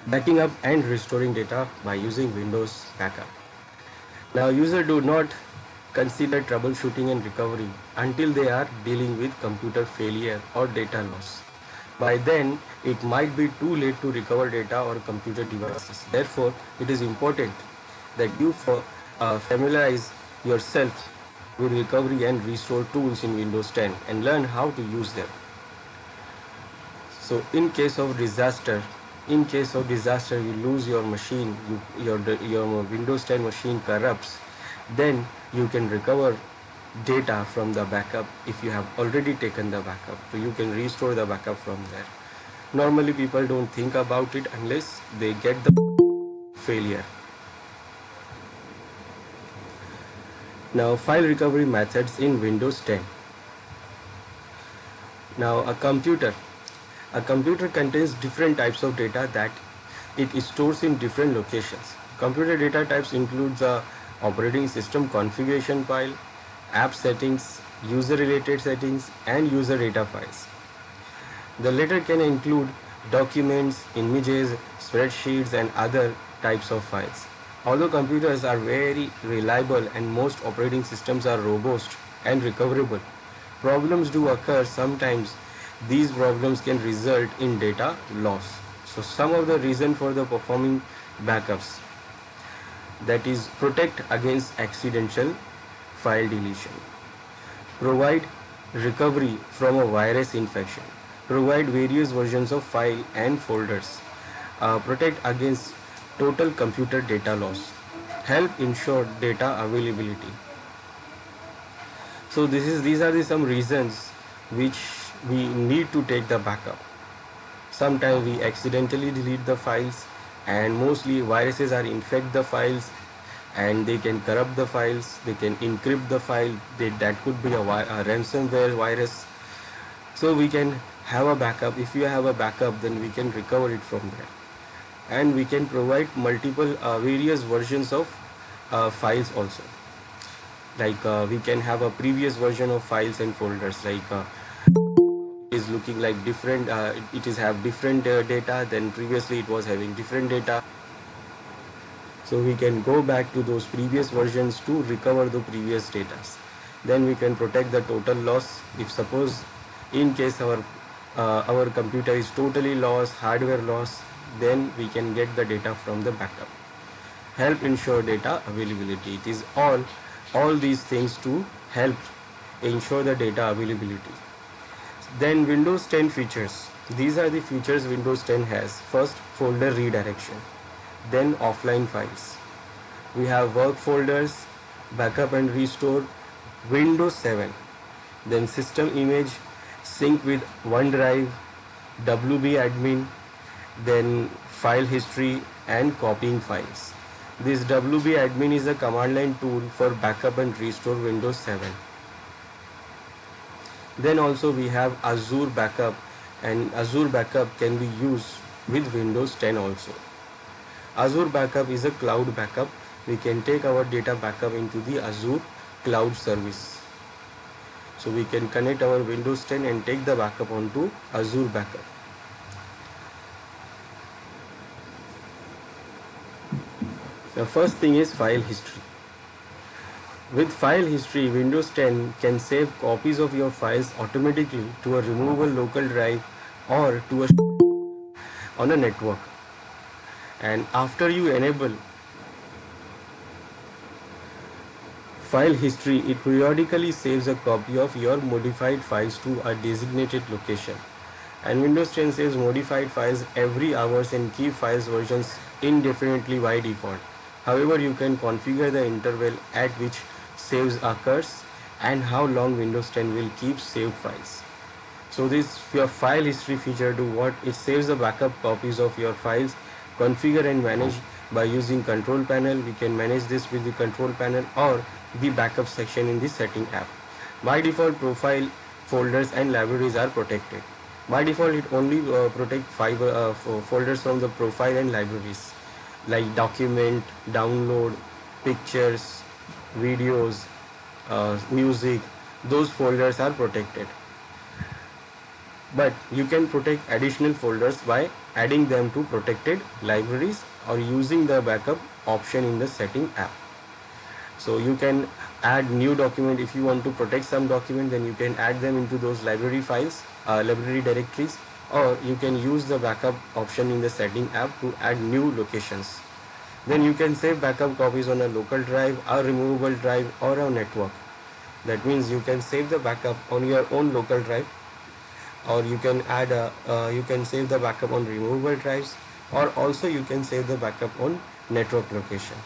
backing up and restoring data by using Windows Backup. Now, users do not consider troubleshooting and recovery until they are dealing with computer failure or data loss. By then, it might be too late to recover data or computer devices. Therefore, it is important that you familiarize yourself with recovery and restore tools in Windows 10 and learn how to use them. So in case of disaster, you lose your machine, your Windows 10 machine corrupts, then you can recover data from the backup if you have already taken the backup. So you can restore the backup from there. Normally people don't think about it unless they get the failure. Now, file recovery methods in Windows 10. Now, a computer contains different types of data that it stores in different locations. Computer data types include the operating system configuration file, app settings, user-related settings, and user data files. The latter can include documents, images, spreadsheets, and other types of files. Although computers are very reliable and most operating systems are robust and recoverable, problems do occur sometimes. These problems can result in data loss. So some of the reason for the performing backups, that is, protect against accidental file deletion, provide recovery from a virus infection, provide various versions of file and folders, protect against total computer data loss, help ensure data availability. So these are some reasons which we need to take the backup. Sometimes we accidentally delete the files, and mostly viruses are infect the files and they can corrupt the files, they can encrypt the file. That could be a ransomware virus. So we can have a backup. If you have a backup, then we can recover it from there, and we can provide multiple various versions of files also. Like we can have a previous version of files and folders, like is looking like different, it is have different data, then previously it was having different data. So we can go back to those previous versions to recover the previous data. Then we can protect the total loss. If suppose in case our computer is totally lost, hardware loss, then we can get the data from the backup. Help ensure data availability. It is all these things to help ensure the data availability. Then Windows 10 features. These are the features Windows 10 has. First, folder redirection. Then offline files. We have work folders, backup and restore, Windows 7. Then system image, sync with OneDrive, WB admin, then file history and copying files. This WB admin is a command line tool for backup and restore Windows 7. Then also we have Azure Backup, and Azure Backup can be used with Windows 10 also. Azure Backup is a cloud backup. We can take our data backup into the Azure cloud service. So we can connect our Windows 10 and take the backup onto Azure Backup. The first thing is file history. With file history, Windows 10 can save copies of your files automatically to a removable local drive or to a on a network. And after you enable file history, it periodically saves a copy of your modified files to a designated location. And Windows 10 saves modified files every hours and keep files versions indefinitely by default. However, you can configure the interval at which saves occurs and how long Windows 10 will keep saved files. So this your file history feature do what? It saves the backup copies of your files, configure and manage by using control panel. We can manage this with the control panel or the backup section in the setting app. By default, profile, folders and libraries are protected. By default, it only protect 5 folders from the profile and libraries, like document, download, pictures, videos, music. Those folders are protected. but you can protect additional folders by adding them to protected libraries or using the backup option in the setting app. So you can add new document. If you want to protect some document, then you can add them into those library files, library directories, or you can use the backup option in the setting app to add new locations. Then you can save backup copies on a local drive, a removable drive, or a network. That means you can save the backup on your own local drive, or you can add you can save the backup on removable drives, or also you can save the backup on network location.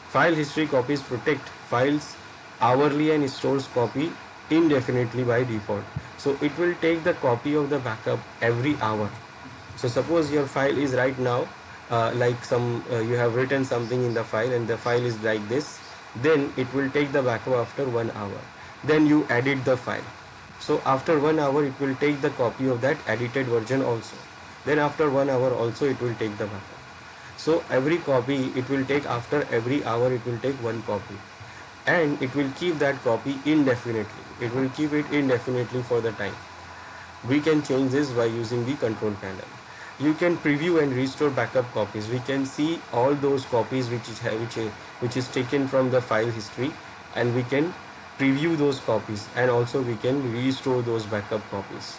File history copies protect files hourly and stores copy indefinitely by default. So it will take the copy of the backup every hour. So suppose your file is right now like you have written something in the file and the file is like this, then it will take the backup after 1 hour. Then you edit the file. So after 1 hour it will take the copy of that edited version also. Then after 1 hour also it will take the backup. So every copy it will take, after every hour it will take one copy, and it will keep that copy indefinitely. It will keep it indefinitely for the time. We can change this by using the control panel. You can preview and restore backup copies. We can see all those copies which is taken from the file history, and we can preview those copies, and also we can restore those backup copies,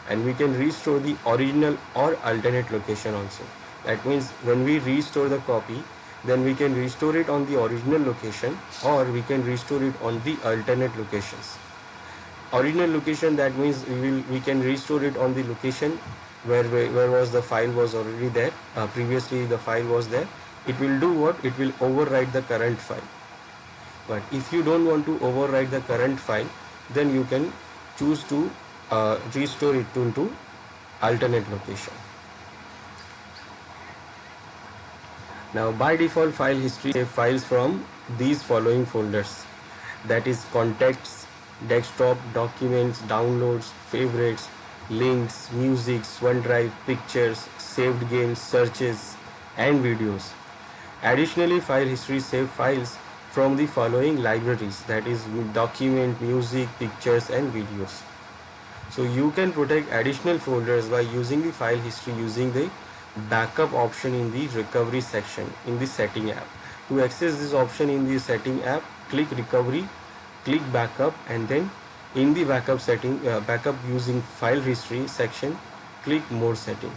and we can restore the original or alternate location also. That means when we restore the copy, then we can restore it on the original location, or we can restore it on the alternate locations. Original location, that means we can restore it on the location where was the file was already there, previously the file was there. It will do what? It will overwrite the current file. But if you don't want to overwrite the current file, then you can choose to restore it into alternate location. Now by default, file history save files from these following folders, that is contacts, desktop, documents, downloads, favorites, links, music, OneDrive, pictures, saved games, searches, and videos. Additionally, file history save files from the following libraries, that is document, music, pictures, and videos. So you can protect additional folders by using the file history using the backup option in the recovery section in the setting app. To access this option in the setting app, click recovery, click backup, and then in the backup setting, backup using file history section, click more setting.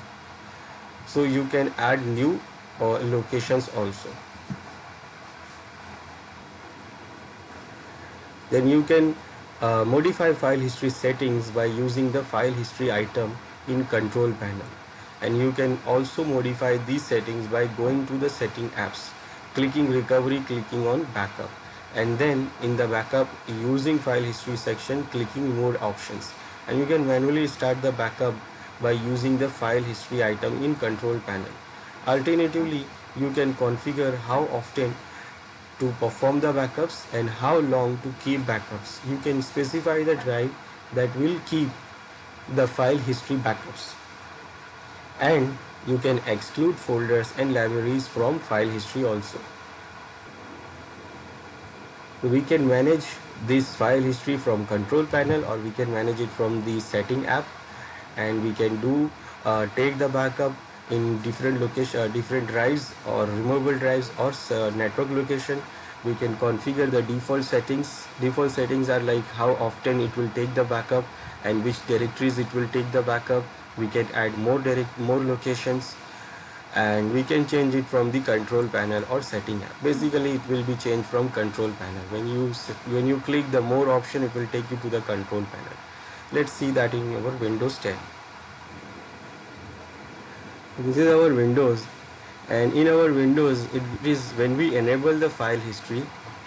So you can add new locations also. Then you can modify file history settings by using the file history item in control panel. And you can also modify these settings by going to the setting apps, clicking recovery, clicking on backup, and then in the backup using file history section, clicking more options. And you can manually start the backup by using the file history item in control panel. Alternatively, you can configure how often to perform the backups and how long to keep backups. You can specify the drive that will keep the file history backups, and you can exclude folders and libraries from file history also. We can manage this file history from control panel, or we can manage it from the setting app, and we can do take the backup in different location, different drives or removable drives or network location. We can configure the default settings. Default settings are like how often it will take the backup and which directories it will take the backup. We can add more locations, and we can change it from the control panel or setting app. Basically it will be changed from control panel. When you click the more option, it will take you to the control panel. Let's see that in our Windows 10. This is our Windows, and in our Windows it is when we enable the file history,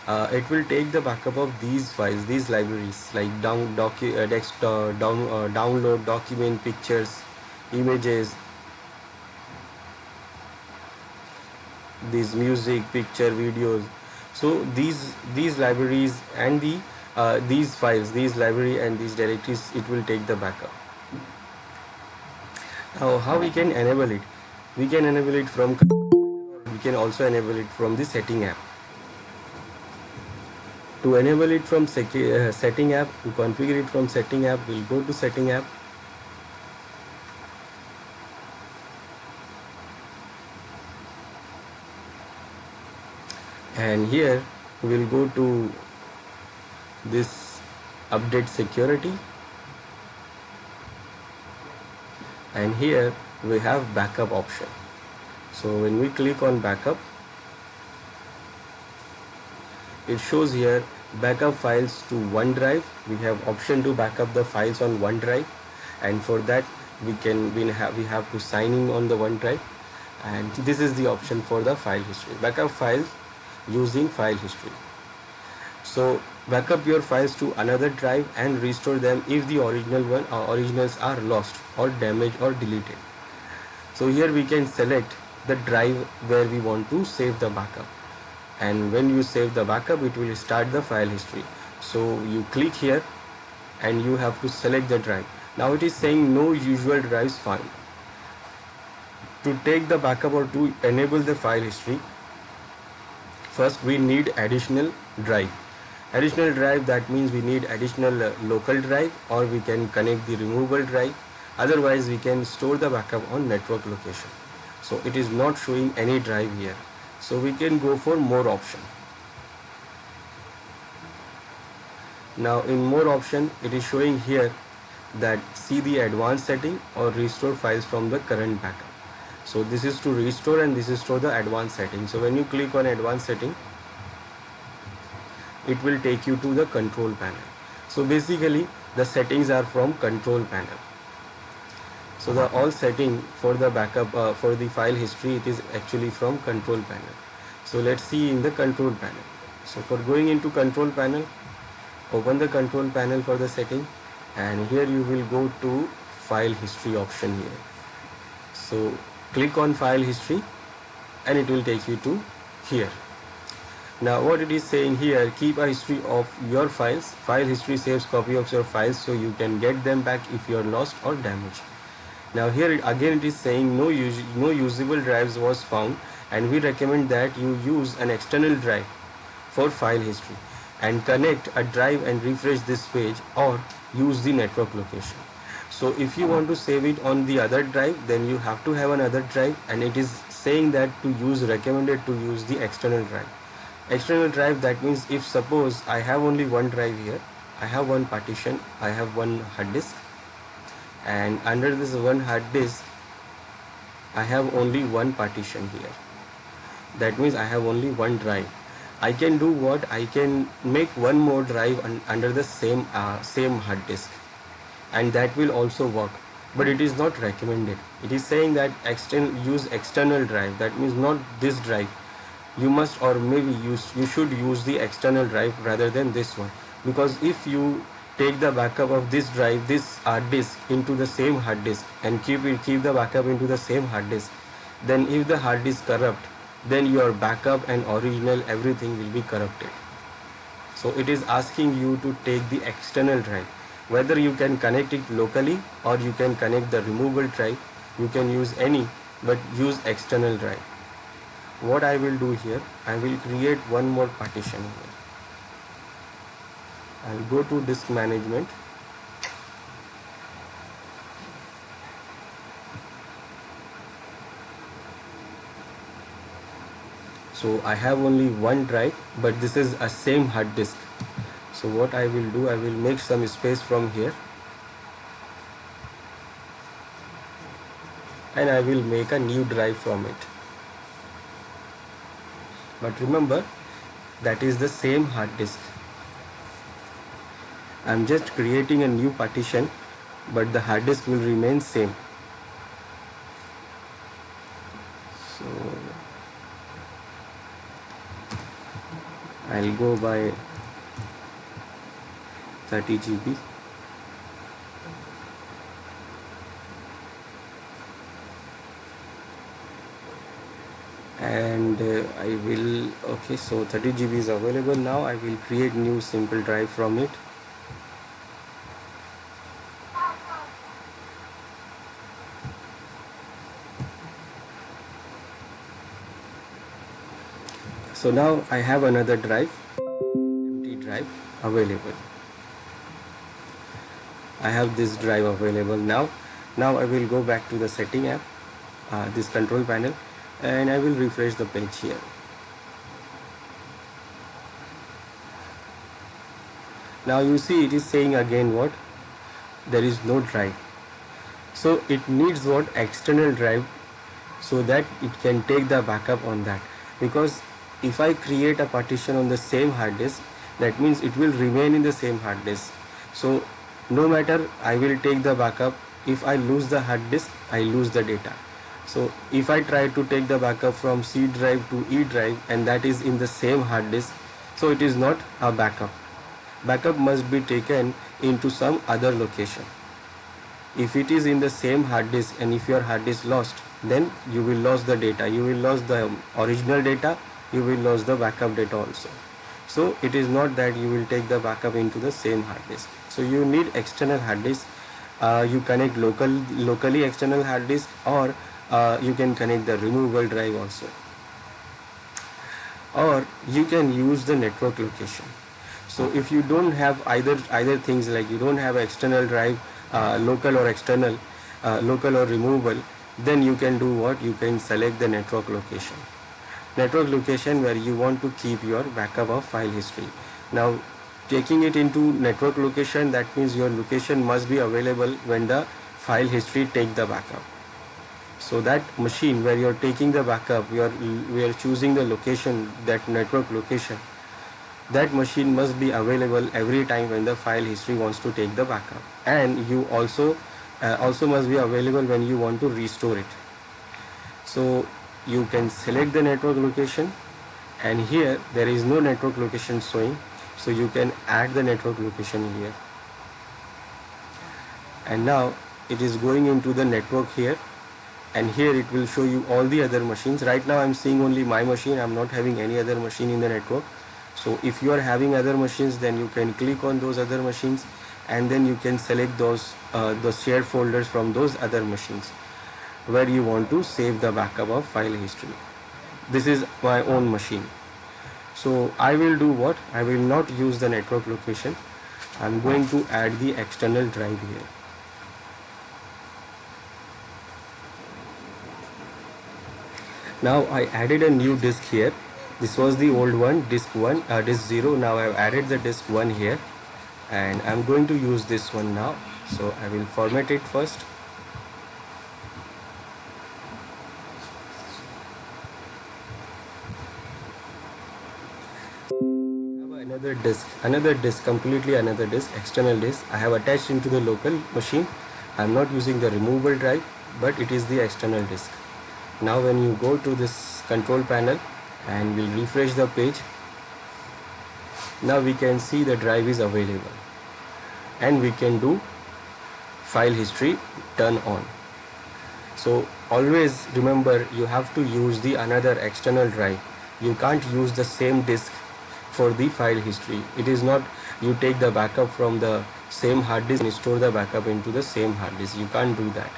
it will take the backup of these files, these libraries like download, document, pictures, images, these music, picture, videos. So these libraries and these files, these library and these directories, it will take the backup. Now how we can enable it? We can enable it from, we can also enable it from the setting app. To enable it from setting app, to configure it from setting app, we'll go to setting app, And here we will go to this update security, and here we have backup option. So when we click on backup, it shows here backup files to OneDrive. We have option to backup the files on OneDrive, and for that we have to sign in on the OneDrive, and this is the option for the file history. Backup files using file history. So backup your files to another drive and restore them if the originals are lost or damaged or deleted. So here we can select the drive where we want to save the backup, and when you save the backup it will start the file history. So you click here and you have to select the drive. Now it is saying no usual drives found. To take the backup or to enable the file history, first we need additional drive. Additional drive, that means we need additional local drive, or we can connect the removable drive. Otherwise we can store the backup on network location. So it is not showing any drive here, so we can go for more option. Now in more option it is showing here that see the advanced setting or restore files from the current backup. So this is to restore and this is for the advanced setting. So when you click on advanced setting, it will take you to the control panel. So basically the settings are from control panel. So the all setting for the backup for the file history, it is actually from control panel. So let's see in the control panel. So for going into control panel, open the control panel for the setting, and here you will go to file history option here. So click on file history and it will take you to here. Now what it is saying here, keep a history of your files. File history saves copy of your files so you can get them back if you are lost or damaged. Now here again it is saying no usable drives was found, and we recommend that you use an external drive for file history and connect a drive and refresh this page, or use the network location. So if you want to save it on the other drive, then you have to have another drive, and it is saying that recommended to use the external drive. External drive, that means if suppose I have only one drive here, I have one partition, I have one hard disk, and under this one hard disk I have only one partition here. That means I have only one drive. I can do what? I can make one more drive under the same hard disk, and that will also work, but it is not recommended. It is saying that use external drive. That means not this drive. You must, or maybe you should use the external drive rather than this one, because if you take the backup of this drive, this hard disk, into the same hard disk and keep the backup into the same hard disk, then if the hard disk corrupt, then your backup and original everything will be corrupted. So it is asking you to take the external drive. Whether you can connect it locally or you can connect the removable drive, you can use any, but use external drive. What I will do here, I will create one more partition here. I'll go to disk management. So I have only one drive, but this is a same hard disk. So what I will do, I will make some space from here, and I will make a new drive from it. But remember, that is the same hard disk. I'm just creating a new partition, but the hard disk will remain same. So I'll go by 30 GB. And I will, okay, so 30 GB is available now. I will create new simple drive from it. So now I have another drive, empty drive available. I have this drive available now. Now I will go back to the setting app, this control panel, and I will refresh the page here. Now you see it is saying again what? There is no drive. So it needs what? External drive, so that it can take the backup on that. Because if I create a partition on the same hard disk, that means it will remain in the same hard disk. So no matter, I will take the backup. If I lose the hard disk, I lose the data. So if I try to take the backup from C drive to E drive, and that is in the same hard disk, so it is not a backup. Backup must be taken into some other location. If it is in the same hard disk, and if your hard disk lost, then you will lose the data, you will lose the original data, you will lose the backup data also. So it is not that you will take the backup into the same hard disk. So you need external hard disk. You connect locally external hard disk, or you can connect the removable drive also, or you can use the network location. So if you don't have either things, like you don't have external drive, local or external, local or removable, then you can do what? You can select the network location. Network location where you want to keep your backup of file history. Now taking it into network location, that means your location must be available when the file history take the backup. So that machine where you're taking the backup, we are choosing the location, that network location, that machine must be available every time when the file history wants to take the backup. And you also must be available when you want to restore it. So you can select the network location, and here there is no network location showing, so you can add the network location here. And now it is going into the network here, and here it will show you all the other machines. Right now I'm seeing only my machine, I'm not having any other machine in the network. So if you are having other machines, then you can click on those other machines, and then you can select those shared folders from those other machines where you want to save the backup of file history. This is my own machine. So I will do what? I will not use the network location. I'm going to add the external drive here. Now I added a new disk here. This was the old one, disk 0. Now I've added the disk 1 here, and I'm going to use this one now. So I will format it first. Another disk, completely another disk, external disk I have attached into the local machine. I'm not using the removable drive, but it is the external disk. Now when you go to this control panel and we'll refresh the page, now we can see the drive is available, and we can do file history turn on. So always remember, you have to use the another external drive. You can't use the same disk for the file history. It is not you take the backup from the same hard disk and store the backup into the same hard disk. You can't do that.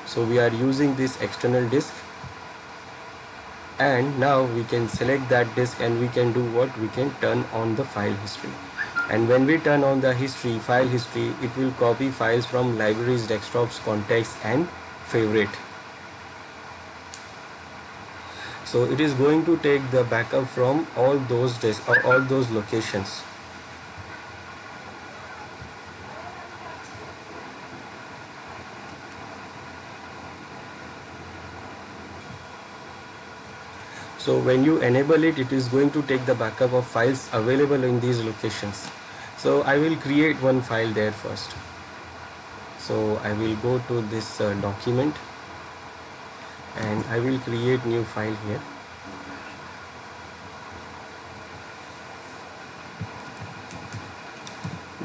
So we are using this external disk, and now we can select that disk, and we can do what? We can turn on the file history. And when we turn on the file history, it will copy files from libraries, desktops, contacts, and favorite. So it is going to take the backup from all those disks or all those locations. So when you enable it, it is going to take the backup of files available in these locations. So I will create one file there first. So I will go to this document, and I will create new file here.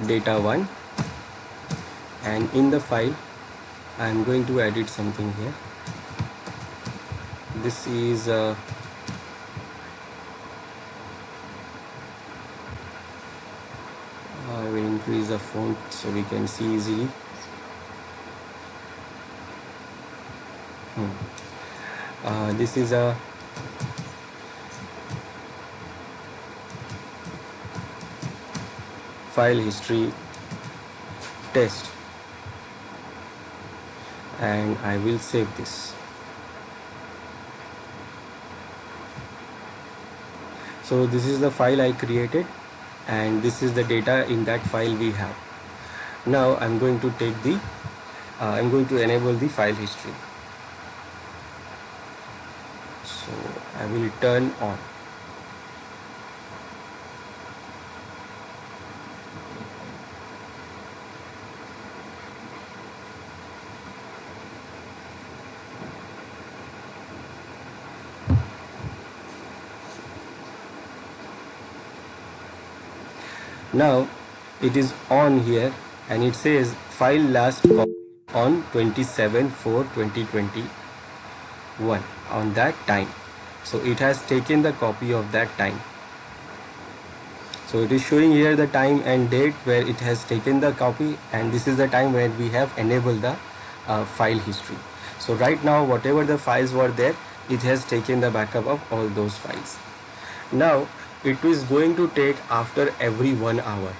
Data1, and in the file I am going to edit something here. This is I will increase the font so we can see easily. This is a file history test, and I will save this. So this is the file I created, and this is the data in that file we have. Now I'm going to take the I'm going to enable the file history. So I will turn on. Now it is on here, and it says file last copy on 27/4/2021 on that time. So it has taken the copy of that time. So it is showing here the time and date where it has taken the copy, and this is the time where we have enabled the file history. So right now whatever the files were there, it has taken the backup of all those files. Now it is going to take after every 1 hour.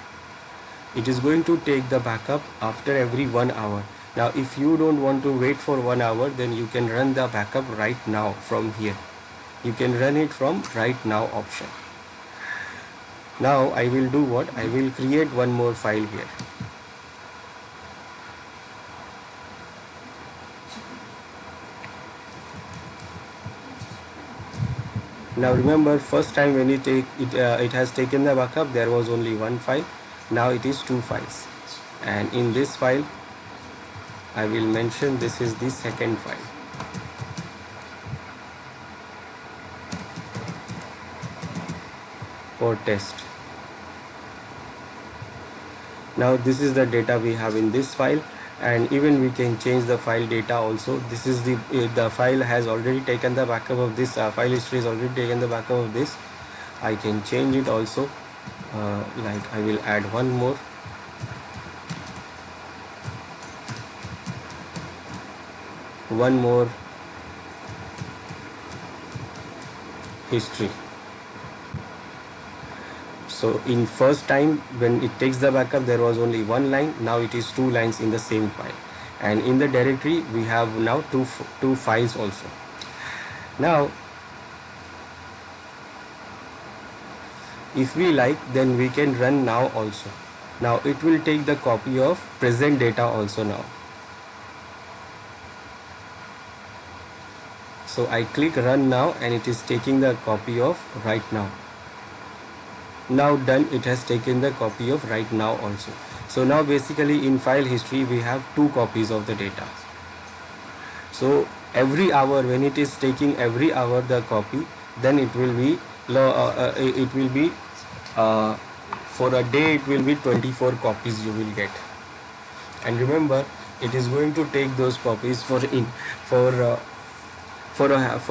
It is going to take the backup after every 1 hour. Now if you don't want to wait for 1 hour, then you can run the backup right now from here. You can run it from right now option. Now I will do what? I will create one more file here. Now remember, first time when it has taken the backup, there was only one file. Now it is two files, and in this file I will mention this is the second file. For test. Now this is the data we have in this file, and even we can change the file data also. This is the file has already taken the backup of this file history is already taken the backup of this. I can change it also, like I will add one more. History. So in first time when it takes the backup, there was only one line. Now it is two lines in the same file, and in the directory we have now two files also. Now if we like, then we can run now also. Now it will take the copy of present data also now. So I click run now, and it is taking the copy of right now. Now done, it has taken the copy of right now also. So now basically in file history we have two copies of the data. So every hour, when it is taking every hour the copy, then it will be for a day it will be 24 copies you will get. And remember, it is going to take those copies for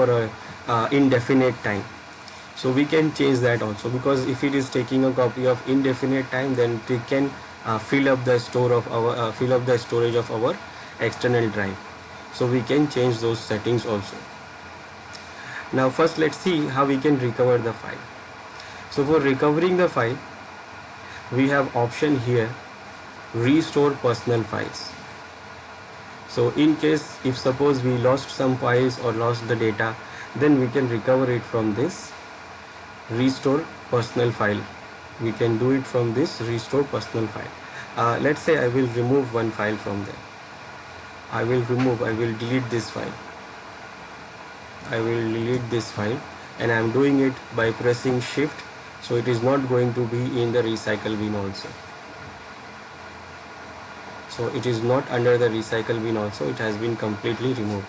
a indefinite time. So we can change that also, because if it is taking a copy of indefinite time, then we can fill up the storage of our external drive. So we can change those settings also. Now first let's see how we can recover the file. So for recovering the file, we have option here, restore personal files. So in case, if suppose we lost some files or lost the data, then we can recover it from this restore personal file. We can do it from this restore personal file. Let's say I will remove one file from there. I will delete this file. And I am doing it by pressing shift, so it is not going to be in the recycle bin also. So it is not under the recycle bin also, it has been completely removed.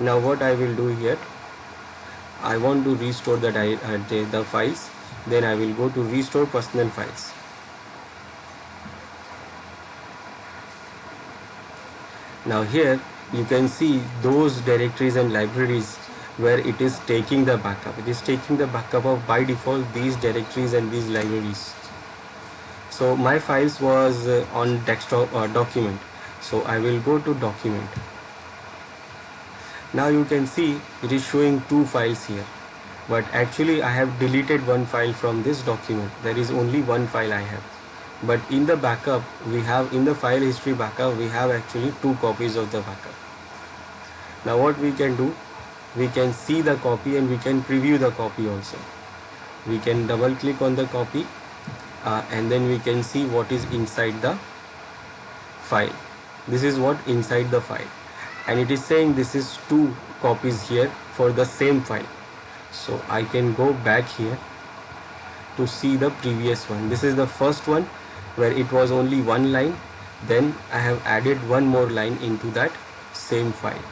Now what I will do here, I want to restore the files. Then I will go to restore personal files. Now here you can see those directories and libraries where it is taking the backup. It is taking the backup of, by default, these directories and these libraries. So my files was on desktop document. So I will go to document. Now you can see it is showing two files here, but actually I have deleted one file from this document. There is only one file I have, but in the backup we have, in the file history backup, we have actually two copies of the backup. Now what we can do, we can see the copy and we can preview the copy also. We can double click on the copy and then we can see what is inside the file. This is what inside the file, and it is saying this is 2 copies here for the same file. So I can go back here to see the previous one. This is the first one where it was only one line, then I have added one more line into that same file.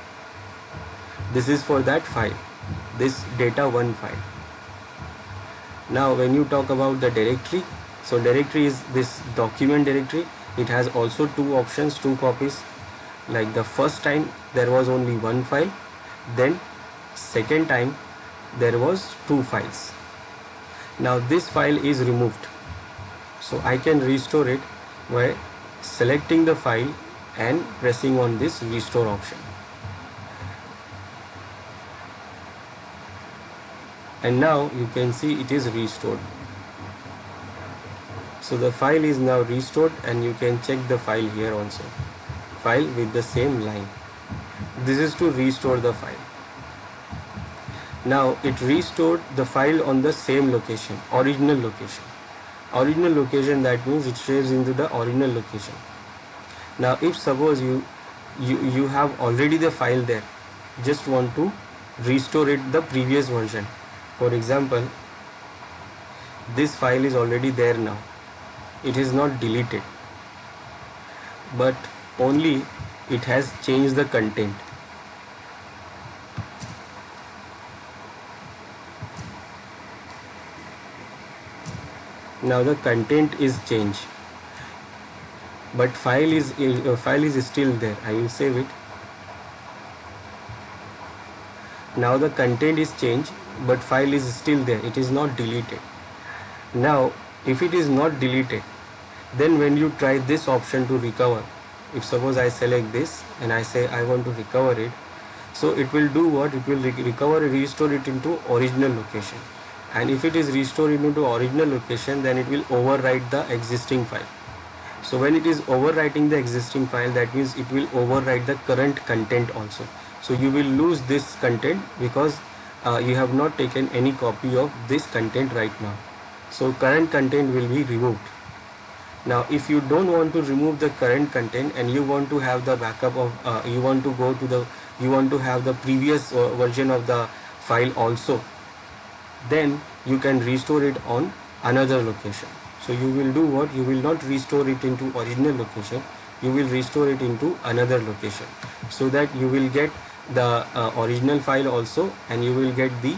This is for that file, this data1 file. Now when you talk about the directory, so directory is this document directory. It has also 2 options, 2 copies. Like the first time there was only one file, then second time there was 2 files. Now this file is removed, so I can restore it by selecting the file and pressing on this restore option. And now you can see it is restored. So the file is now restored, and you can check the file here also, file with the same line. This is to restore the file. Now it restored the file on the same location, original location. Original location, that means it saves into the original location. Now if suppose you have already the file there, just want to restore it the previous version. For example, this file is already there now. It is not deleted, but only it has changed the content. Now the content is changed, but file is still there. I will save it. Now the content is changed, but file is still there. It is not deleted. Now if it is not deleted, then when you try this option to recover, if suppose I select this and I say I want to recover it, so it will do what? It will recover, restore it into original location. And if it is restored into original location, then it will overwrite the existing file. So when it is overwriting the existing file, that means it will overwrite the current content also. So you will lose this content because you have not taken any copy of this content right now. So current content will be removed. Now if you don't want to remove the current content and you want to have the backup of you want to have the previous version of the file also, then you can restore it on another location. So you will do what? You will not restore it into original location, you will restore it into another location, so that you will get the original file also, and you will get the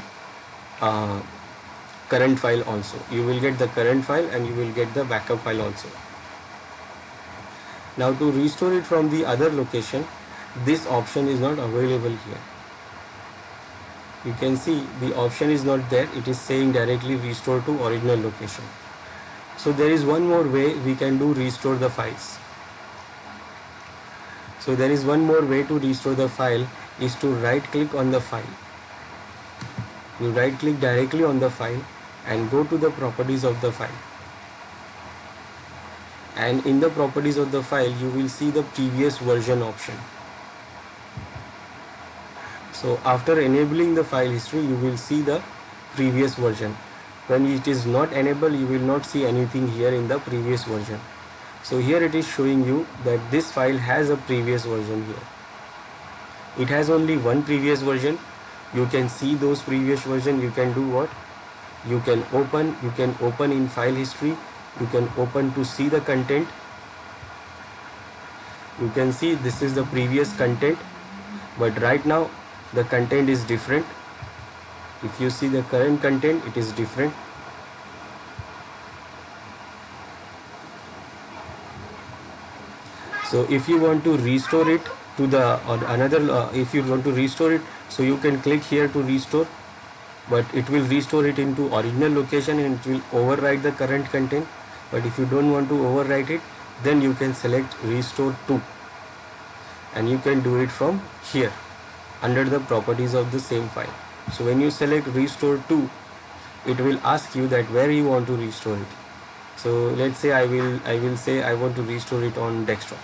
current file also. You will get the current file and you will get the backup file also. Now to restore it from the other location, this option is not available here. You can see the option is not there. It is saying directly restore to original location. So there is one more way we can do restore the files. So there is one more way to restore the file, is to right click on the file. You right click directly on the file and go to the properties of the file. And in the properties of the file, you will see the previous version option. So after enabling the file history, you will see the previous version. When it is not enabled, you will not see anything here in the previous version. So here it is showing you that this file has a previous version here. It has only one previous version. You can see those previous version. You can do what? You can open in file history. You can open to see the content. You can see this is the previous content, but right now the content is different. If you see the current content, it is different. So if you want to restore it to the if you want to restore it, so you can click here to restore, but it will restore it into original location and it will overwrite the current content. But if you don't want to overwrite it, then you can select restore to, and you can do it from here under the properties of the same file. So when you select restore to, it will ask you that where you want to restore it. So let's say I will say I want to restore it on desktop.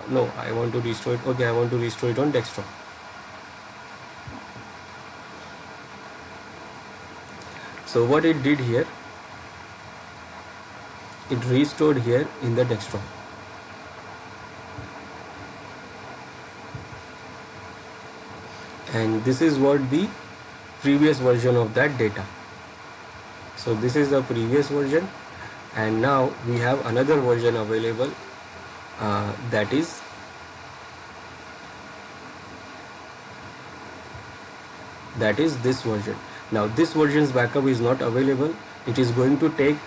No, I want to restore it. Okay, I want to restore it on desktop. So what it did here, it restored here in the desktop. And this is what the previous version of that data. So this is the previous version, and now we have another version available, that is this version. Now this version's backup is not available. It is going to take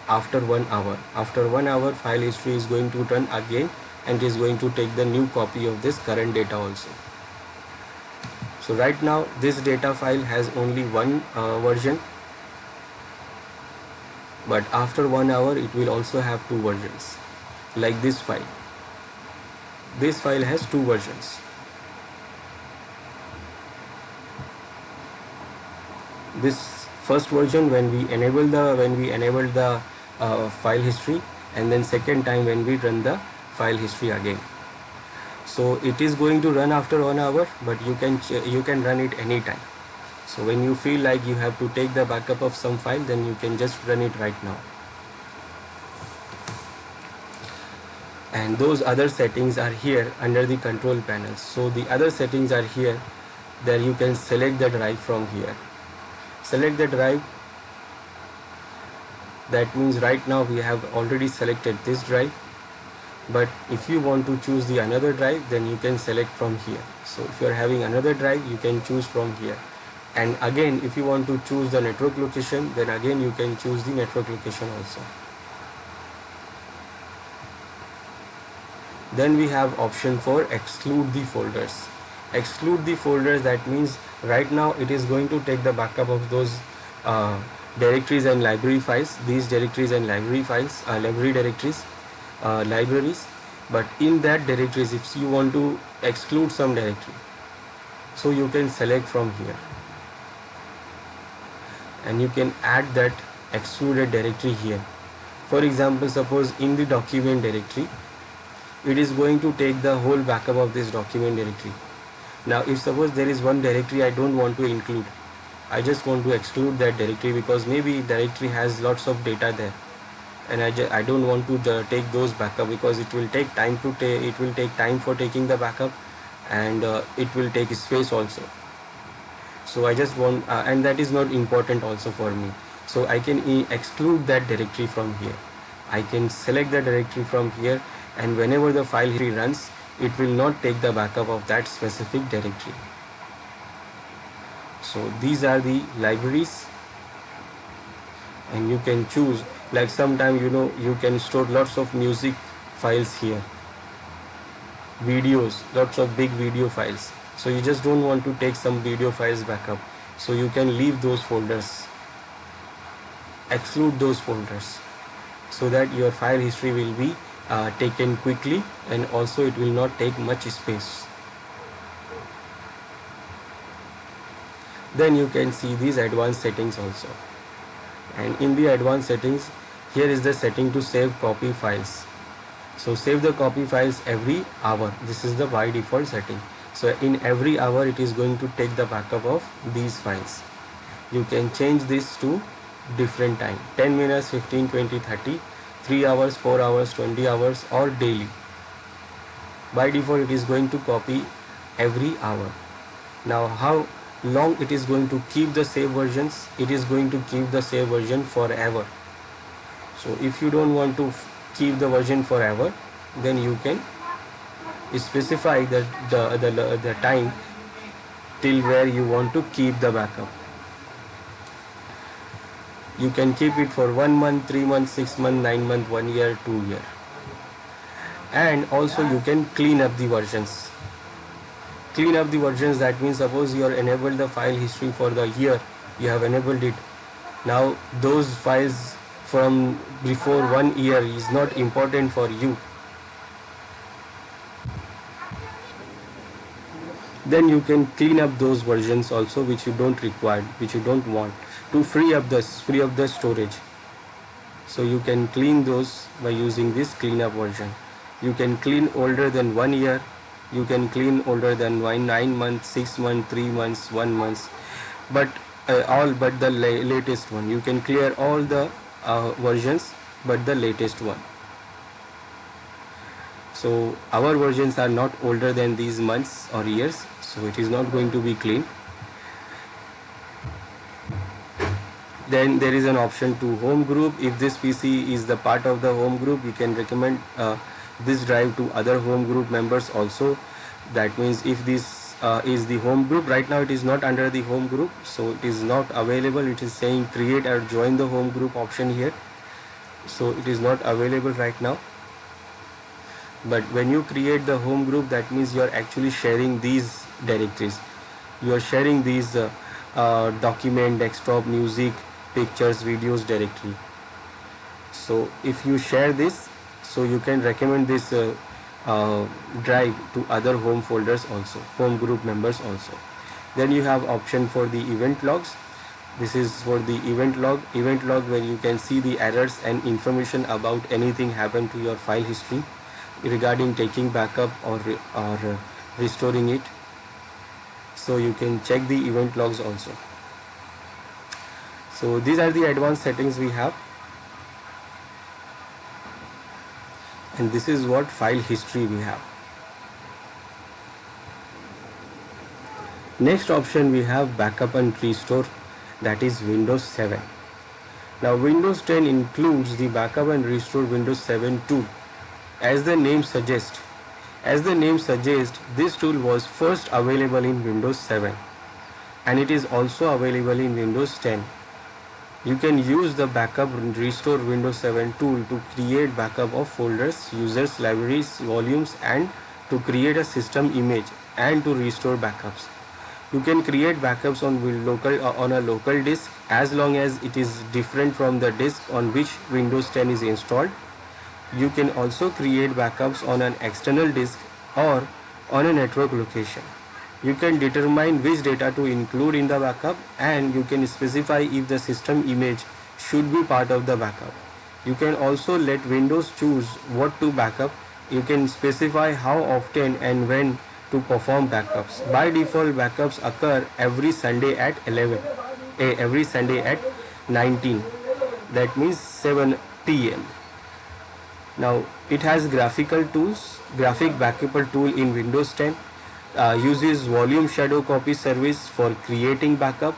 after 1 hour. After 1 hour, file history is going to run again, and it is going to take the new copy of this current data also. So right now this data file has only one version, but after 1 hour it will also have two versions. Like this file has two versions. This first version, when we enable the file history, and then second time when we run the file history again. So it is going to run after 1 hour, but you can run it anytime. So when you feel like you have to take the backup of some file, then you can just run it right now. And those other settings are here under the control panel. So the other settings are here. There you can select the drive from here. Select the drive. That means right now we have already selected this drive, but if you want to choose the another drive, then you can select from here. So if you are having another drive, you can choose from here. And again, if you want to choose the network location, then again you can choose the network location also. Then we have option for exclude the folders. Exclude the folders, that means right now it is going to take the backup of those directories and library files, these directories and library files, library directories, libraries. But in that directories, if you want to exclude some directory, so you can select from here, and you can add that excluded directory here. For example, suppose in the document directory, it is going to take the whole backup of this document directory. Now if suppose there is one directory I don't want to include, I just want to exclude that directory because maybe directory has lots of data there, and I don't want to take those backup because it will take time for taking the backup, and it will take space also. So I just want and that is not important also for me, so I can exclude that directory from here. I can select the directory from here, and whenever the file history runs, it will not take the backup of that specific directory. So these are the libraries, and you can choose, like sometime you can store lots of music files here, videos, lots of big video files. So you just don't want to take some video files backup, so you can leave those folders, exclude those folders, so that your file history will be taken quickly, and also it will not take much space. Then you can see these advanced settings also, and in the advanced settings, here is the setting to save copy files. So save the copy files every hour. This is the by default setting. So in every hour it is going to take the backup of these files. You can change this to different time, 10 minutes, 15, 20, 30, 3 hours, 4 hours, 20 hours, or daily. By default it is going to copy every hour. Now how long it is going to keep the save versions? It is going to keep the save version forever. So if you don't want to keep the version forever, then you can specify the time till where you want to keep the backup. You can keep it for 1 month, 3 months, 6 months, 9 months, 1 year, 2 year. And also you can clean up the versions. Clean up the versions, that means suppose you are enabled the file history for the year, you have enabled it. Now those files from before 1 year is not important for you. Then you can clean up those versions also which you don't require, which you don't want, to free up the storage. So you can clean those by using this cleanup version. You can clean older than 1 year, you can clean older than 9 months, 6 months, 3 months, 1 month, but all but the latest one. You can clear all the versions but the latest one. So our versions are not older than these months or years, so it is not going to be clean. Then there is an option to home group. If this PC is the part of the home group, you can recommend this drive to other home group members also. That means if this is the home group, right now it is not under the home group, so it is not available. It is saying create or join the home group option here, so it is not available right now. But when you create the home group, that means you are actually sharing these directories. You are sharing these document, desktop, music, pictures, videos directory. So if you share this, so you can recommend this drive to other home folders also, home group members also. Then you have option for the event logs. This is for the event log where you can see the errors and information about anything happened to your file history regarding taking backup or restoring it. So you can check the event logs also. So these are the advanced settings we have, and this is what file history we have. Next option we have backup and restore, that is Windows 7. Now Windows 10 includes the backup and restore Windows 7 tool. As the name suggests, this tool was first available in Windows 7 and it is also available in Windows 10. You can use the backup and restore Windows 7 tool to create backup of folders, users, libraries, volumes, and to create a system image and to restore backups. You can create backups on a local disk as long as it is different from the disk on which Windows 10 is installed. You can also create backups on an external disk or on a network location. You can determine which data to include in the backup, and you can specify if the system image should be part of the backup. You can also let Windows choose what to backup. You can specify how often and when to perform backups. By default, backups occur every Sunday at 19. That means 7 p.m. Now it has graphic backup tool in Windows 10. Uses volume shadow copy service for creating backup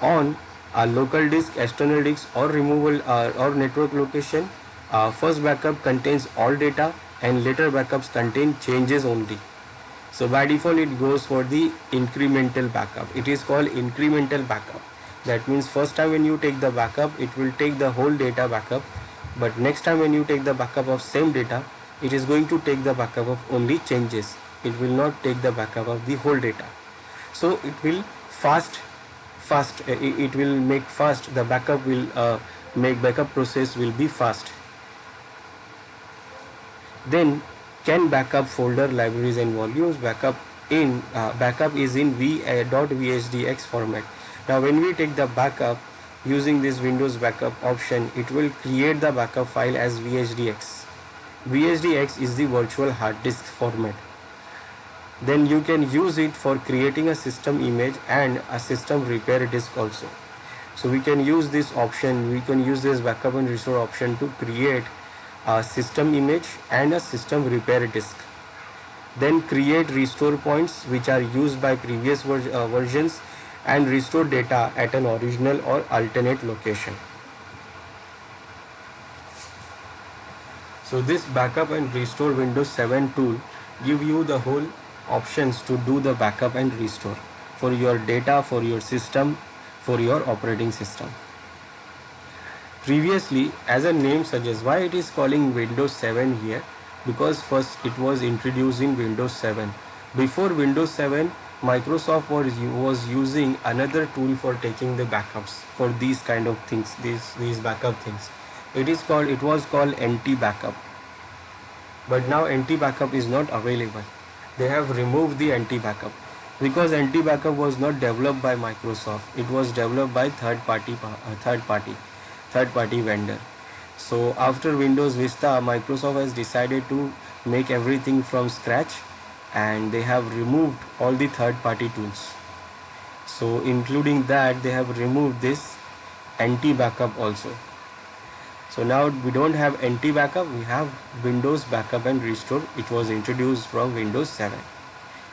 on a local disk, external disk, or removal or network location. First backup contains all data and later backups contain changes only. So by default it goes for the incremental backup. It is called incremental backup. That means first time when you take the backup, it will take the whole data backup, but next time when you take the backup of same data, it is going to take the backup of only changes. It will not take the backup of the whole data. So it will it will make fast. The backup will make backup process will be fast. Then can backup folder, libraries, and volumes. Backup is in .vhdx format. Now when we take the backup using this Windows backup option, it will create the backup file as vhdx. Vhdx is the virtual hard disk format. Then you can use it for creating a system image and a system repair disk also. So we can use this option, we can use this backup and restore option to create a system image and a system repair disk. Then create restore points which are used by previous versions and restore data at an original or alternate location. So this backup and restore Windows 7 tool give you the whole options to do the backup and restore for your data, for your system, for your operating system. Previously, as a name suggests, why it is calling Windows 7 here? Because first it was introduced in Windows 7. Before Windows 7, Microsoft was using another tool for taking the backups for these kind of things, these backup things. It was called NT Backup. But now NT Backup is not available. They have removed the NT Backup because NT Backup was not developed by Microsoft. It was developed by third party vendor. So after Windows Vista, Microsoft has decided to make everything from scratch, and they have removed all the third party tools. So including that, they have removed this NT Backup also. So now we don't have NT backup, we have Windows backup and restore, which was introduced from Windows 7.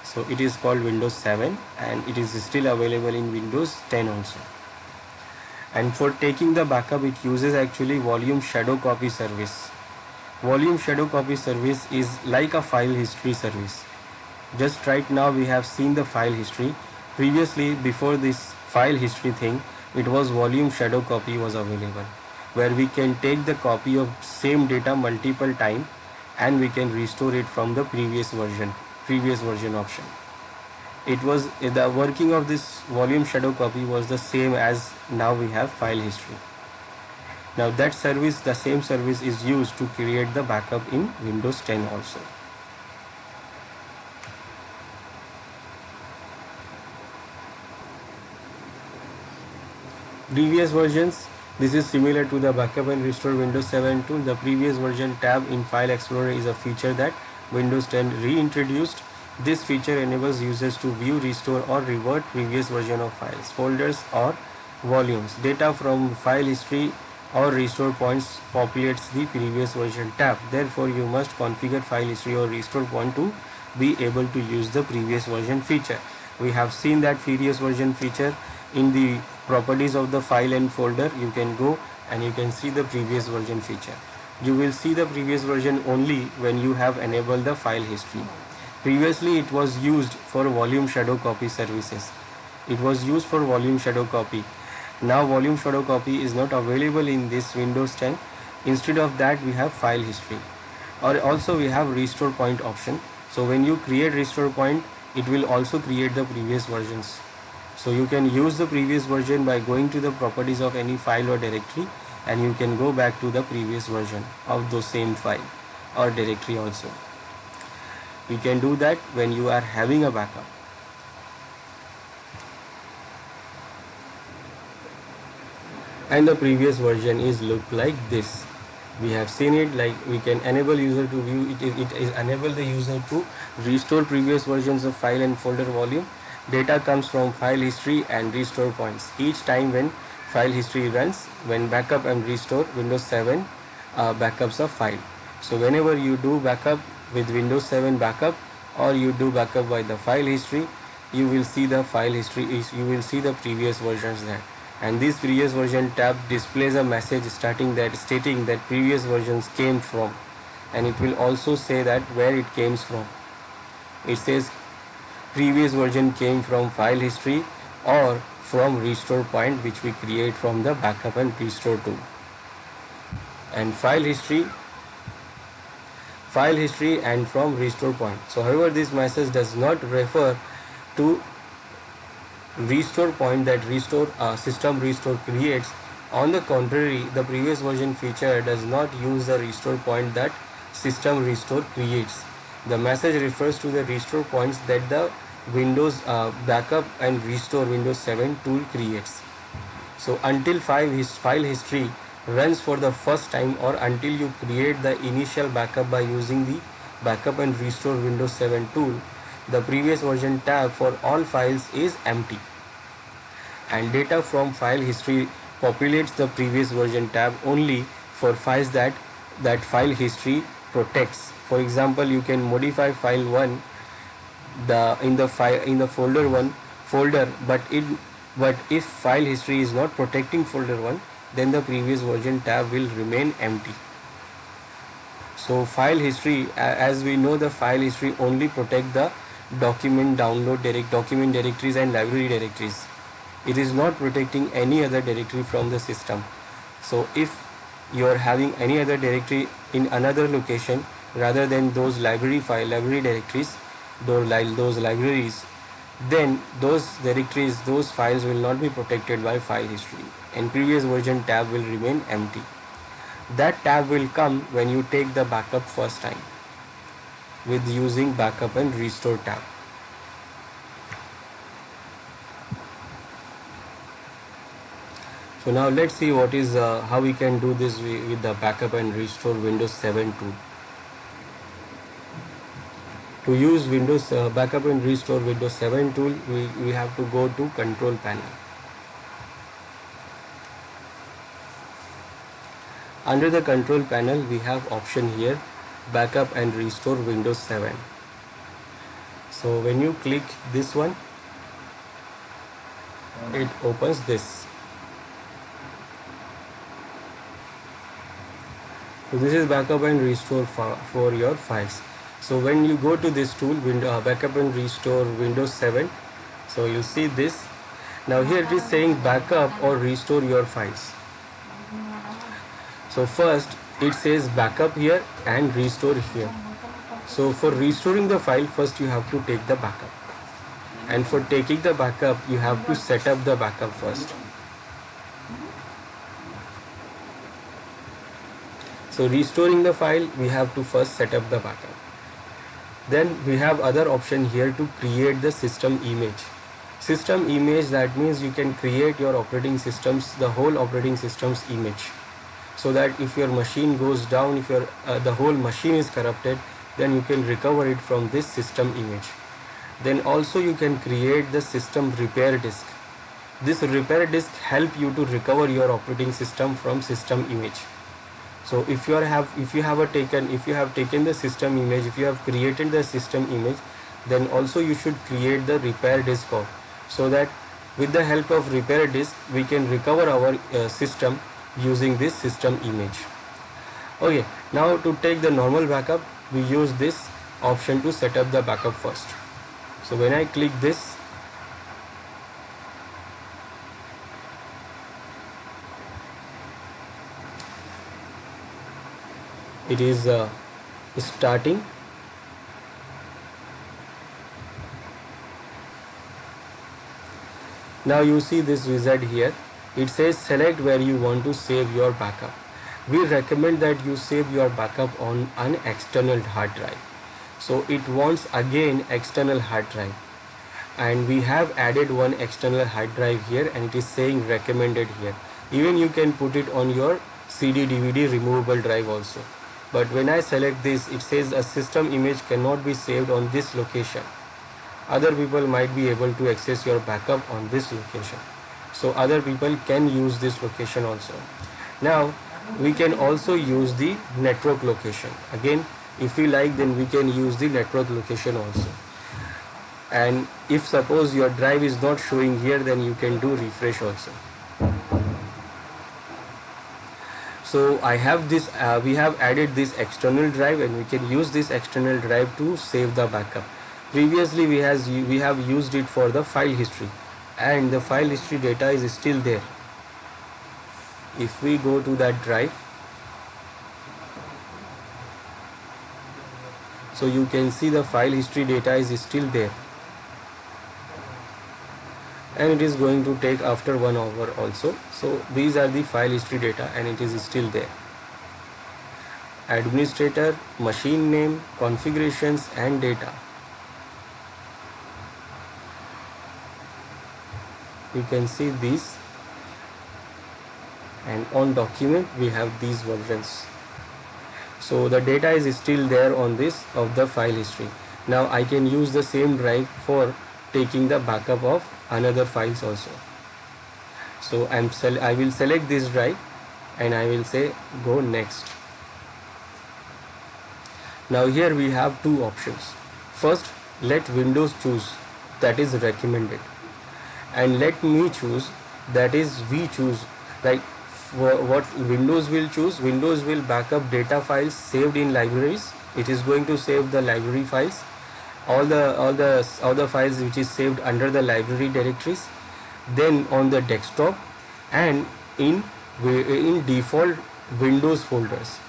So it is called Windows 7 and it is still available in Windows 10 also. And for taking the backup, it uses actually volume shadow copy service. Volume shadow copy service is like a file history service. Just right now we have seen the file history. Previously, before this file history thing, it was volume shadow copy was available, where we can take the copy of same data multiple time and we can restore it from the previous version option. It was the working of this volume shadow copy was the same as now we have file history. Now that service, the same service is used to create the backup in Windows 10 also. Previous versions, this is similar to the backup and restore Windows 7 tool. The previous version tab in File Explorer is a feature that Windows 10 reintroduced. This feature enables users to view, restore or revert previous version of files, folders or volumes. Data from file history or restore points populates the previous version tab. Therefore, you must configure file history or restore point to be able to use the previous version feature. We have seen that previous version feature in the properties of the file and folder. You can go and you can see the previous version feature. You will see the previous version only when you have enabled the file history. Previously it was used for volume shadow copy services. It was used for volume shadow copy. Now volume shadow copy is not available in this Windows 10. Instead of that we have file history, or also we have restore point option. So when you create restore point, it will also create the previous versions. So you can use the previous version by going to the properties of any file or directory, and you can go back to the previous version of those same file or directory also. You can do that when you are having a backup. And the previous version is look like this. We have seen it, like we can enable user to view it is enable the user to restore previous versions of file and folder volume. Data comes from file history and restore points. Each time when file history runs, when backup and restore Windows 7 backups of file. So whenever you do backup with Windows 7 backup, or you do backup by the file history, you will see the file history you will see the previous versions there. And this previous version tab displays a message stating that previous versions came from, and it will also say that where it came from. It says previous version came from file history or from restore point, which we create from the backup and restore tool. And file history and from restore point. So however, this message does not refer to restore point that system restore creates. On the contrary, the previous version feature does not use the restore point that system restore creates. The message refers to the restore points that the Windows backup and restore Windows 7 tool creates. So until file history runs for the first time, or until you create the initial backup by using the backup and restore Windows 7 tool, the previous version tab for all files is empty, and data from file history populates the previous version tab only for files that file history protects. For example, you can modify file 1 in the folder, but if file history is not protecting folder 1, then the previous version tab will remain empty. So file history, as we know, the file history only protect the document directories and library directories. It is not protecting any other directory from the system. So if you are having any other directory in another location rather than those library directories, those libraries, then those directories, those files will not be protected by file history, and previous version tab will remain empty. That tab will come when you take the backup first time with using backup and restore tab. So now let's see what is how we can do this with the backup and restore Windows 7 tool. To use Windows backup and restore Windows 7 tool, we have to go to control panel. Under the control panel, we have option here, backup and restore Windows 7. So when you click this one, it opens this. So this is backup and restore for your files. So when you go to this tool, backup and restore Windows 7, so you'll see this. Now here it is saying backup or restore your files. So first it says backup here and restore here. So for restoring the file, first you have to take the backup. And for taking the backup, you have to set up the backup first. So restoring the file, we have to first set up the backup. Then we have other option here to create the system image. System image, that means you can create your operating systems, the whole operating system's image. So that if your machine goes down, if your the whole machine is corrupted, then you can recover it from this system image. Then also you can create the system repair disk. This repair disk help you to recover your operating system from system image. So if you have taken the system image, if you have created the system image, then also you should create the repair disk so that with the help of repair disk we can recover our system using this system image. Okay, now to take the normal backup, we use this option to set up the backup first. So when I click this, it is starting. Now you see this wizard here. It says select where you want to save your backup. We recommend that you save your backup on an external hard drive. So it wants again external hard drive, and we have added one external hard drive here, and it is saying recommended here. Even you can put it on your CD DVD removable drive also. But when I select this, it says a system image cannot be saved on this location. Other people might be able to access your backup on this location. So other people can use this location also. Now we can also use the network location. Again, if we like, then we can use the network location also. And if suppose your drive is not showing here, then you can do refresh also. So I have this, we have added this external drive, and we can use this external drive to save the backup. Previously we have used it for the file history, and the file history data is still there. If we go to that drive, so you can see the file history data is still there, and it is going to take after 1 hour also. So these are the file history data, and it is still there. Administrator, machine name, configurations and data. You can see these, and on document we have these versions. So the data is still there on this of the file history. Now I can use the same drive for taking the backup of another files also. So I will select this drive, and I will say go next. Now here we have two options. First, let Windows choose, that is recommended, and let me choose, that is we choose. Like what Windows will choose, Windows will backup data files saved in libraries. It is going to save the library files, all the files which is saved under the library directories, then on the desktop, and in default Windows folders.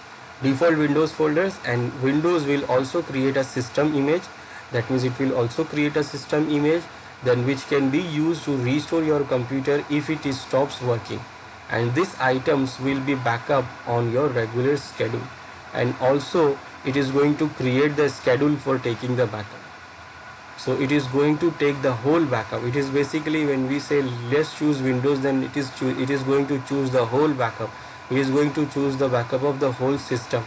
And Windows will also create a system image. That means it will also create a system image, then which can be used to restore your computer if it stops working. And these items will be backup on your regular schedule, and also it is going to create the schedule for taking the backup. So it is going to take the whole backup. It is basically, when we say let's choose Windows, then it is going to choose the whole backup. It is going to choose the backup of the whole system.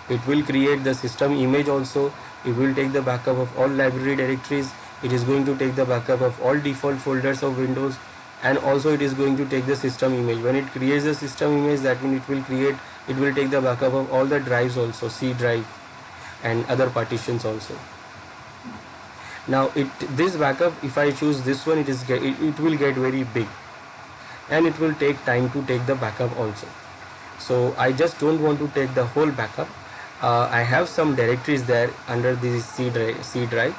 It will create the system image also. It will take the backup of all library directories. It is going to take the backup of all default folders of Windows, and also it is going to take the system image. When it creates the system image, that means it will take the backup of all the drives also, C drive and other partitions also. Now this backup, if I choose this one, it will get very big, and it will take time to take the backup also. So I just don't want to take the whole backup. I have some directories there under this C drive.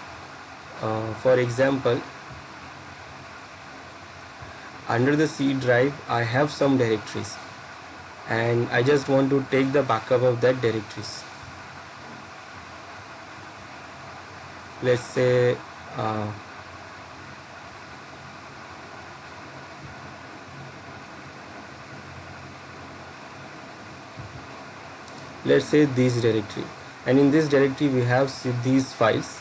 For example, under the C drive I have some directories, and I just want to take the backup of that directories. Let's say this directory, and in this directory we have these files,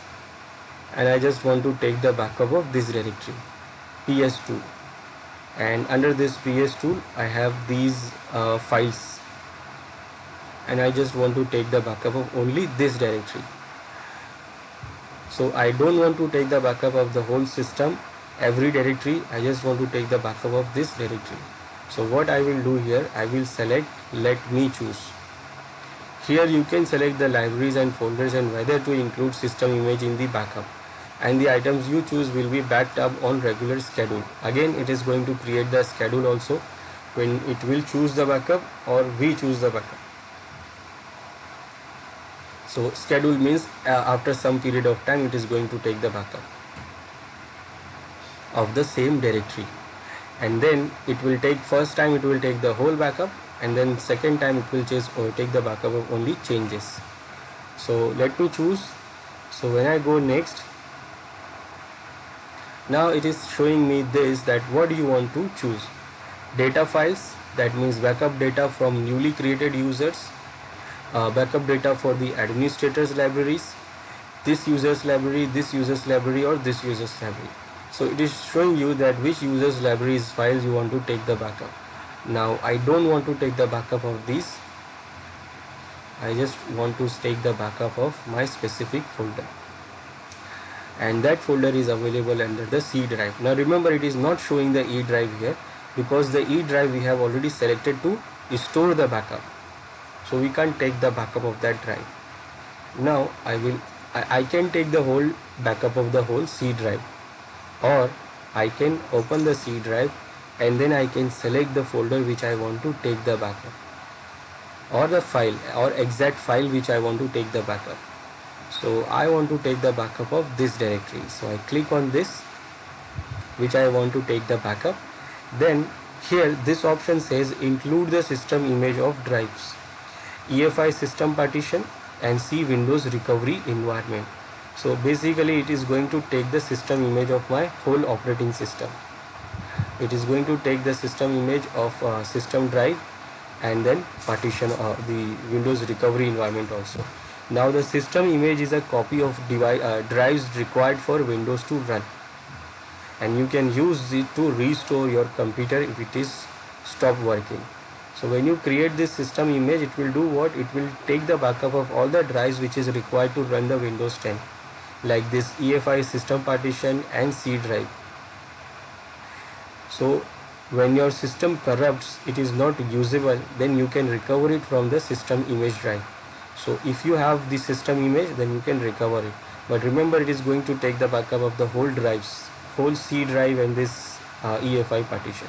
and I just want to take the backup of this directory, ps2, and under this ps2 I have these files, and I just want to take the backup of only this directory. So I don't want to take the backup of the whole system, every directory. I just want to take the backup of this directory. So what I will do here, I will select let me choose. Here you can select the libraries and folders and whether to include system image in the backup, and the items you choose will be backed up on regular schedule. Again, it is going to create the schedule also when it will choose the backup or we choose the backup. So schedule means after some period of time it is going to take the backup of the same directory, and then it will take, first time it will take the whole backup, and then second time it will take the backup of only changes. So let me choose. So when I go next, now it is showing me this, that what do you want to choose. Data files, that means backup data from newly created users, backup data for the administrators libraries, this users library, this users library, or this users library. So it is showing you that which users libraries files you want to take the backup. Now I don't want to take the backup of these. I just want to take the backup of my specific folder, and that folder is available under the C drive. Now remember, it is not showing the E drive here because the E drive we have already selected to store the backup, so we can't take the backup of that drive. Now I can take the whole backup of the whole C drive, or I can open the C drive and then I can select the folder which I want to take the backup, or the file or exact file which I want to take the backup. So I want to take the backup of this directory, so I click on this which I want to take the backup. Then here this option says include the system image of drives, EFI system partition, and C Windows recovery environment. So basically it is going to take the system image of my whole operating system. It is going to take the system image of system drive and then partition the Windows recovery environment also. Now the system image is a copy of drives required for Windows to run, and you can use it to restore your computer if it is stopped working. So when you create this system image, it will do what? It will take the backup of all the drives which is required to run the Windows 10, like this EFI system partition and C drive. So when your system corrupts, it is not usable, then you can recover it from the system image drive. So if you have the system image, then you can recover it. But remember, it is going to take the backup of the whole drives, whole C drive and this EFI partition.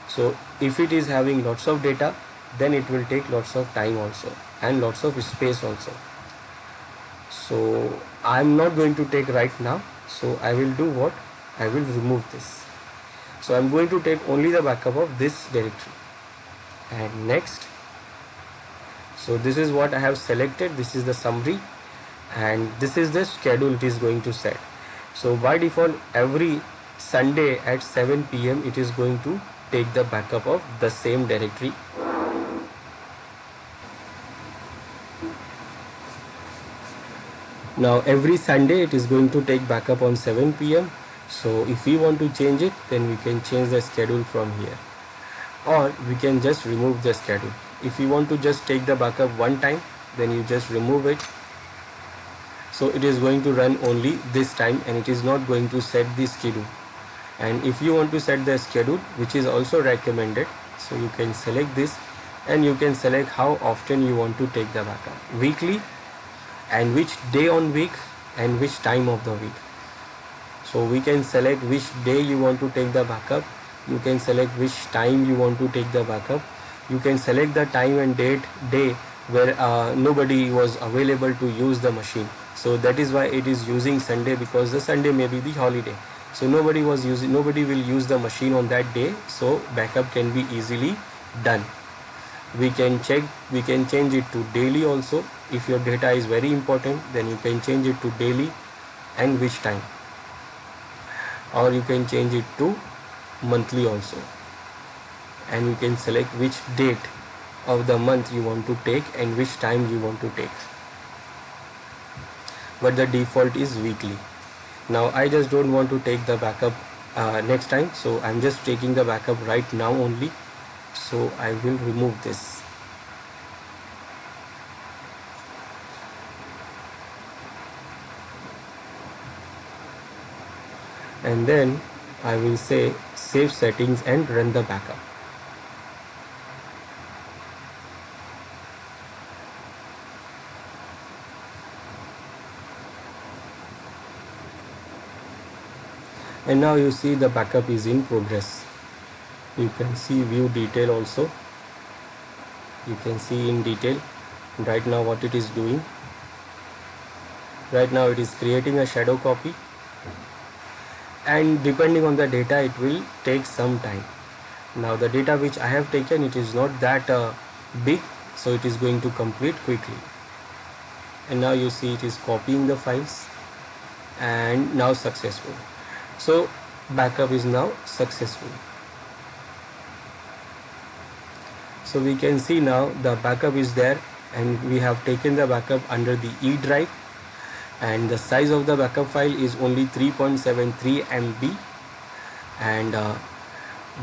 So if it is having lots of data, then it will take lots of time also and lots of space also. So I am not going to take right now. So I will do what? I will remove this. So I am going to take only the backup of this directory. And next. So this is what I have selected. This is the summary, and this is the schedule it is going to set. So by default, every Sunday at 7 PM it is going to take the backup of the same directory. Now every Sunday it is going to take backup on 7 PM. So if we want to change it, then we can change the schedule from here, or we can just remove the schedule. If you want to just take the backup one time, then you just remove it. So it is going to run only this time, and it is not going to set the schedule. And if you want to set the schedule, which is also recommended, so you can select this, and you can select how often you want to take the backup, weekly, and which day on week, and which time of the week. So we can select which day you want to take the backup, you can select which time you want to take the backup, you can select the time and day where nobody was available to use the machine. So that is why it is using Sunday, because the Sunday may be the holiday, so nobody will use the machine on that day, so backup can be easily done. We can change it to daily also. If your data is very important, then you can change it to daily and which time, or you can change it to monthly also, and you can select which date of the month you want to take and which time you want to take, but the default is weekly. Now I just don't want to take the backup next time, so I'm just taking the backup right now only, so I will remove this. And then I will say save settings and run the backup. And now you see the backup is in progress. You can see view detail also. You can see in detail right now what it is doing. Right now it is creating a shadow copy, and depending on the data it will take some time. Now the data which I have taken, it is not that big, so it is going to complete quickly. And now you see it is copying the files, and now successful. So backup is now successful. So we can see now the backup is there, and we have taken the backup under the E drive, and the size of the backup file is only 3.73 MB. And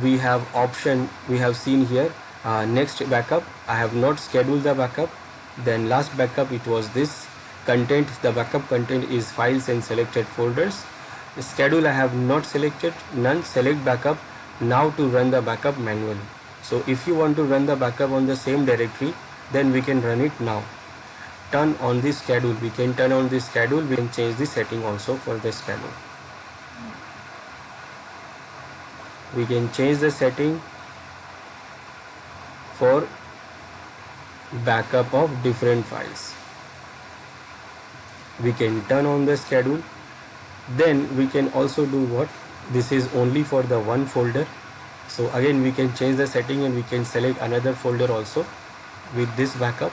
we have option, we have seen here next backup. I have not scheduled the backup. Then last backup, it was this content. The backup content is files and selected folders. The schedule I have not selected, none. Select backup now to run the backup manually. So if you want to run the backup on the same directory, then we can run it now. Turn on the schedule. We can turn on the schedule. We can change the setting also for the schedule. We can change the setting for backup of different files. We can turn on the schedule. Then we can also do what? This is only for the one folder. So again we can change the setting, and we can select another folder also with this backup,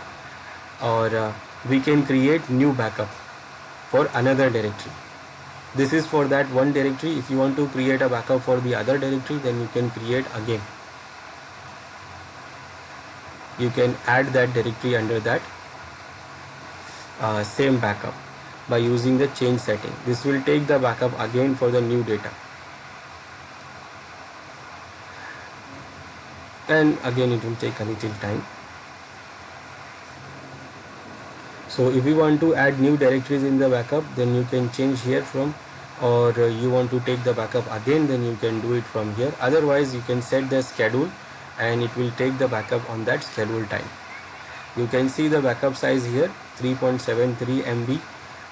or we can create new backup for another directory. This is for that one directory. If you want to create a backup for the other directory, then you can create again. You can add that directory under that same backup by using the change setting. This will take the backup again for the new data, and again it will take a little time. So if you want to add new directories in the backup, then you can change here from, or you want to take the backup again, then you can do it from here. Otherwise you can set the schedule, and it will take the backup on that schedule time. You can see the backup size here, 3.73 MB.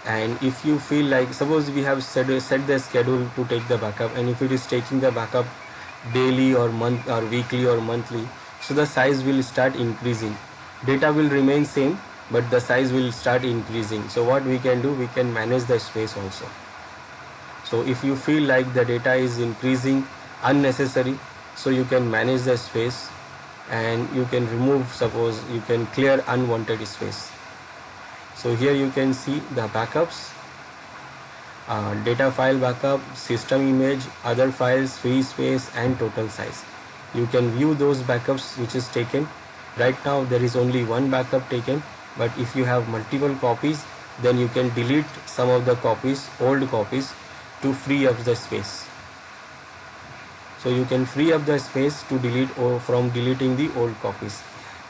And if you feel like, suppose we have set the schedule to take the backup, and if it is taking the backup daily or month or weekly or monthly, so the size will start increasing. Data will remain same, but the size will start increasing. So what we can do, we can manage the space also. So if you feel like the data is increasing unnecessary, so you can manage the space, and you can remove, suppose you can clear unwanted space. So here you can see the backups, data file backup, system image, other files, free space, and total size. You can view those backups which is taken. Right now there is only one backup taken, but if you have multiple copies, then you can delete some of the copies, old copies, to free up the space. So you can free up the space to delete, or from deleting the old copies.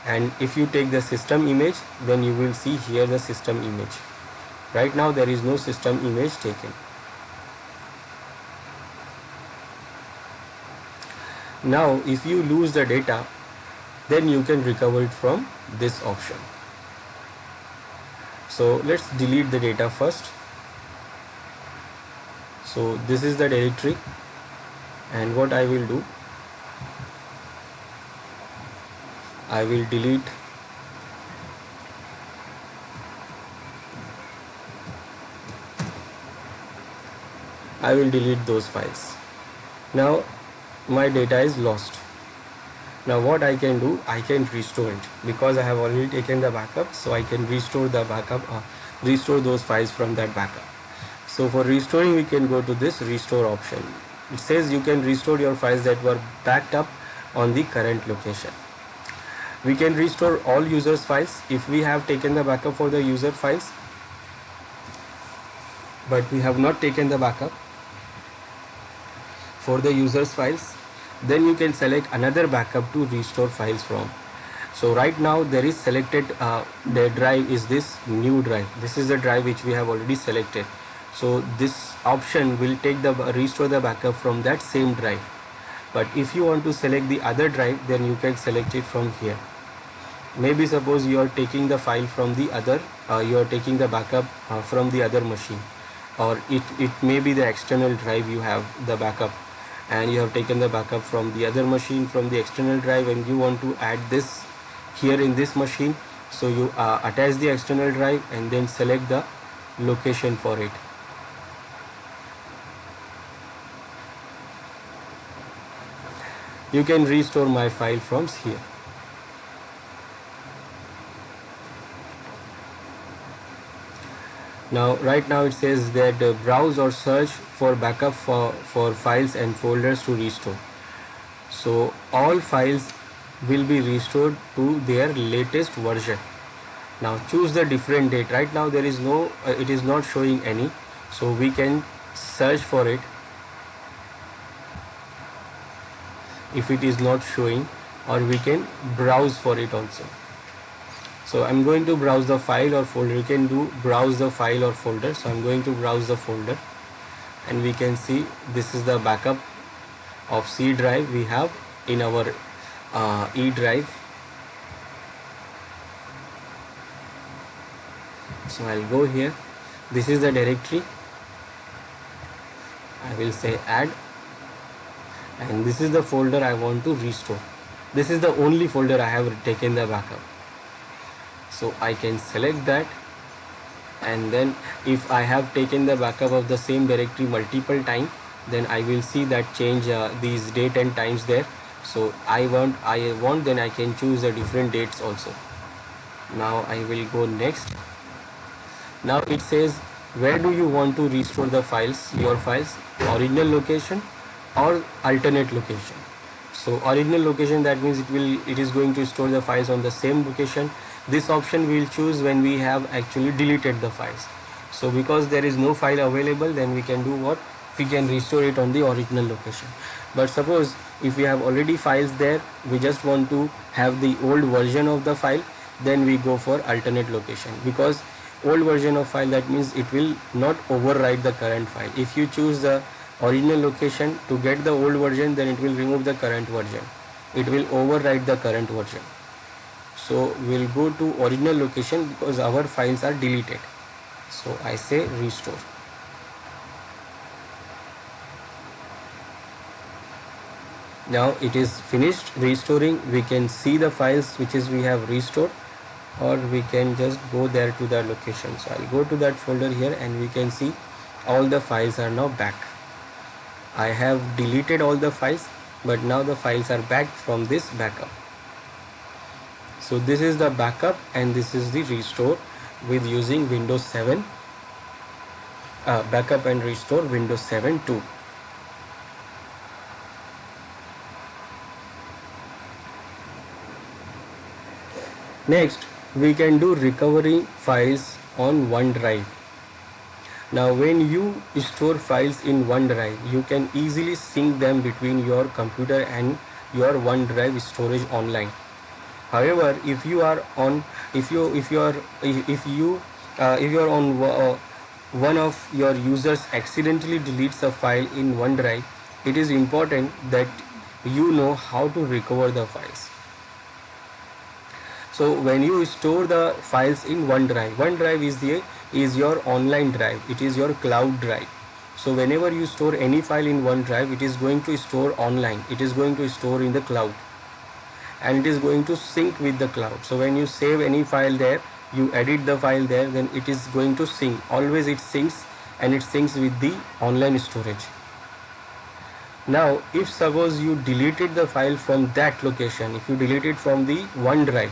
And if you take the system image, then you will see here the system image. Right now there is no system image taken. Now if you lose the data, then you can recover it from this option. So let's delete the data first. So this is the directory, and what I will do, I will delete those files. Now my data is lost. Now what I can do, I can restore it because I have already taken the backup, so I can restore the backup, restore those files from that backup. So for restoring, we can go to this restore option. It says you can restore your files that were backed up on the current location. We can restore all users files if we have taken the backup for the user files, but we have not taken the backup for the users files. Then you can select another backup to restore files from. So right now there is selected, the drive is this new drive. This is the drive which we have already selected. So this option will take the restore the backup from that same drive. But if you want to select the other drive, then you can select it from here. Maybe suppose you are taking the file from the other, you are taking the backup from the other machine, or it may be the external drive you have the backup, and you have taken the backup from the other machine from the external drive, and you want to add this here in this machine. So you attach the external drive and then select the location for it. You can restore my file from here. Now right now it says that browse or search for backup for files and folders to restore. So all files will be restored to their latest version. Now choose the different date. Right now there is no, it is not showing any, so we can search for it if it is not showing, or we can browse for it also. So I'm going to browse the file or folder. You can do browse the file or folder. So I'm going to browse the folder, and we can see this is the backup of C drive we have in our E drive. So I'll go here. This is the directory. I will say add, and this is the folder I want to restore. This is the only folder I have taken the backup. So I can select that, and then if I have taken the backup of the same directory multiple times, then I will see that change these date and times there. So I want then I can choose the different dates also. Now I will go next. Now it says where do you want to restore the files, your files, original location or alternate location. So original location, that means it is going to store the files on the same location. This option we will choose when we have actually deleted the files. So because there is no file available, then we can do what? We can restore it on the original location. But suppose if we have already files there, we just want to have the old version of the file, then we go for alternate location, because old version of file, that means it will not overwrite the current file. If you choose the original location to get the old version, then it will remove the current version. It will overwrite the current version. So we'll go to original location because our files are deleted. So I say restore. Now it is finished restoring. We can see the files which is we have restored, or we can just go there to the location. So I'll go to that folder here, and we can see all the files are now back. I have deleted all the files, but now the files are back from this backup. So this is the backup, and this is the restore with using Windows 7 backup and restore Windows 7 too. Next, we can do recovery files on OneDrive. Now when you store files in OneDrive, you can easily sync them between your computer and your OneDrive storage online. However, if you are on one of your users accidentally deletes a file in OneDrive, it is important that you know how to recover the files. So when you store the files in OneDrive is your online drive. It is your cloud drive. So whenever you store any file in OneDrive, it is going to store online. It is going to store in the cloud, and it is going to sync with the cloud. So when you save any file there, you edit the file there, then it is going to sync. Always it syncs, and it syncs with the online storage. Now, if suppose you deleted the file from that location, if you delete it from the OneDrive,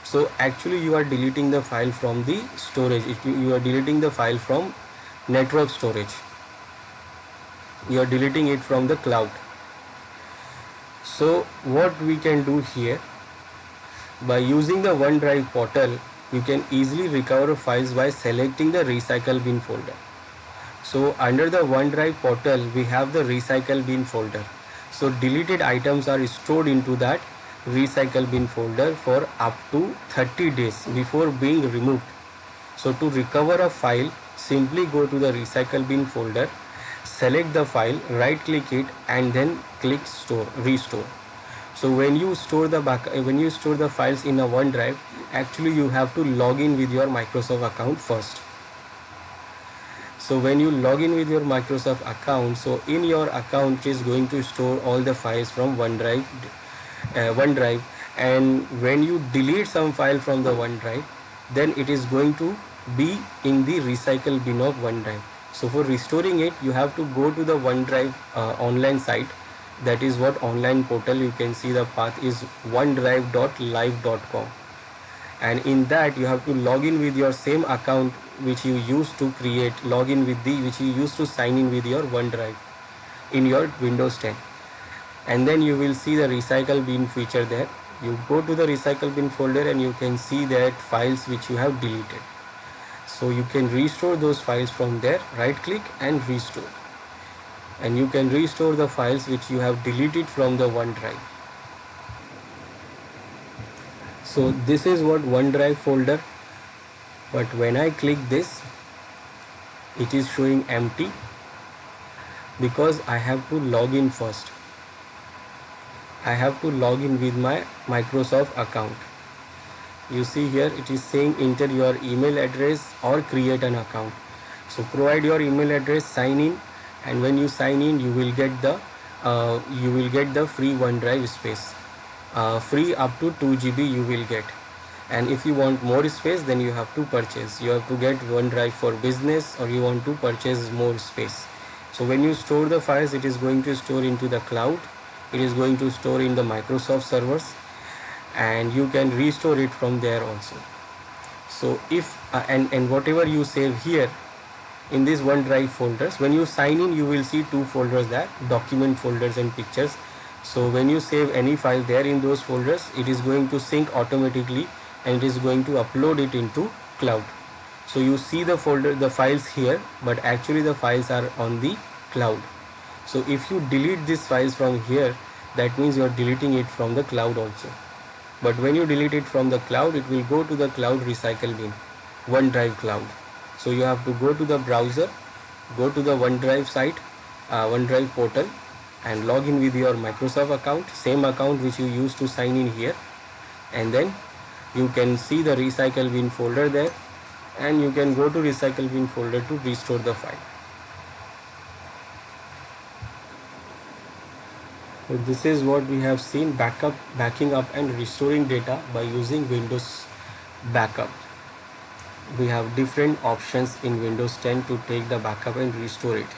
so actually you are deleting the file from the storage. If you are deleting the file from network storage, you are deleting it from the cloud. So what we can do here, by using the OneDrive portal, you can easily recover files by selecting the recycle bin folder. So under the OneDrive portal, we have the recycle bin folder. So deleted items are stored into that recycle bin folder for up to 30 days before being removed. So to recover a file, simply go to the recycle bin folder, select the file, right click it, and then click restore. So when you store the files in a OneDrive, actually you have to log in with your Microsoft account first. So when you log in with your Microsoft account, so in your account is going to store all the files from OneDrive, and when you delete some file from the OneDrive, then it is going to be in the recycle bin of OneDrive. So for restoring it, you have to go to the OneDrive online site. That is what online portal. You can see the path is onedrive.live.com, and in that you have to log in with your same account which you used to which you used to sign in with your OneDrive in your Windows 10, and then you will see the recycle bin feature there. You go to the recycle bin folder and you can see that files which you have deleted. So you can restore those files from there. Right click and restore, and you can restore the files which you have deleted from the OneDrive. So this is what OneDrive folder, but when I click this, it is showing empty because I have to log in first. I have to log in with my Microsoft account. You see here it is saying enter your email address or create an account. So provide your email address, sign in, and when you sign in, you will get the free OneDrive space. Free up to 2 GB you will get, and if you want more space, then you have to purchase. You have to get OneDrive for business, or you want to purchase more space. So when you store the files, it is going to store into the cloud. It is going to store in the Microsoft servers, and you can restore it from there also. So if and whatever you save here in these OneDrive folders, when you sign in, you will see two folders there, document folders and pictures. So when you save any file there in those folders, it is going to sync automatically, and it is going to upload it into cloud. So you see the files here, but actually the files are on the cloud. So if you delete these files from here, that means you are deleting it from the cloud also. But when you delete it from the cloud, it will go to the cloud recycle bin, OneDrive cloud. So you have to go to the browser, go to the OneDrive site, OneDrive portal, and log in with your Microsoft account, same account which you used to sign in here, and then you can see the recycle bin folder there, and you can go to recycle bin folder to restore the file. So this is what we have seen, backing up and restoring data by using Windows Backup. We have different options in Windows 10 to take the backup and restore it.